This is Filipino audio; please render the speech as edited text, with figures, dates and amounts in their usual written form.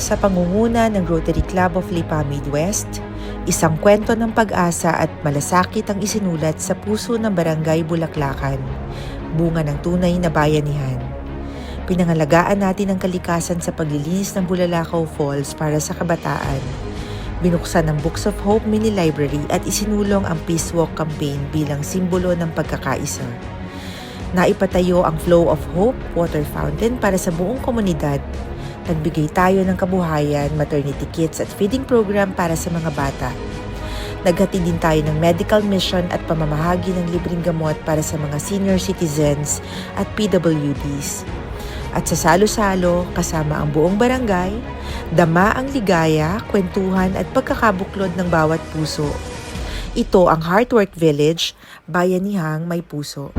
Sa pangunguna ng Rotary Club of Lipa Midwest, isang kwento ng pag-asa at malasakit ang isinulat sa puso ng Barangay Bulaklakan, bunga ng tunay na bayanihan. Pinangalagaan natin ang kalikasan sa paglilinis ng Bulalakaw Falls para sa kabataan. Binuksan ang Books of Hope Mini Library at isinulong ang Peace Walk campaign bilang simbolo ng pagkakaisa. Naipatayo ang Flow of Hope Water Fountain para sa buong komunidad. Nagbigay tayo ng kabuhayan, maternity kits at feeding program para sa mga bata. Naghatid din tayo ng medical mission at pamamahagi ng libreng gamot para sa mga senior citizens at PWDs. At sa salo-salo, kasama ang buong barangay, dama ang ligaya, kwentuhan at pagkakabuklod ng bawat puso. Ito ang Heartwork Village, bayanihang may puso.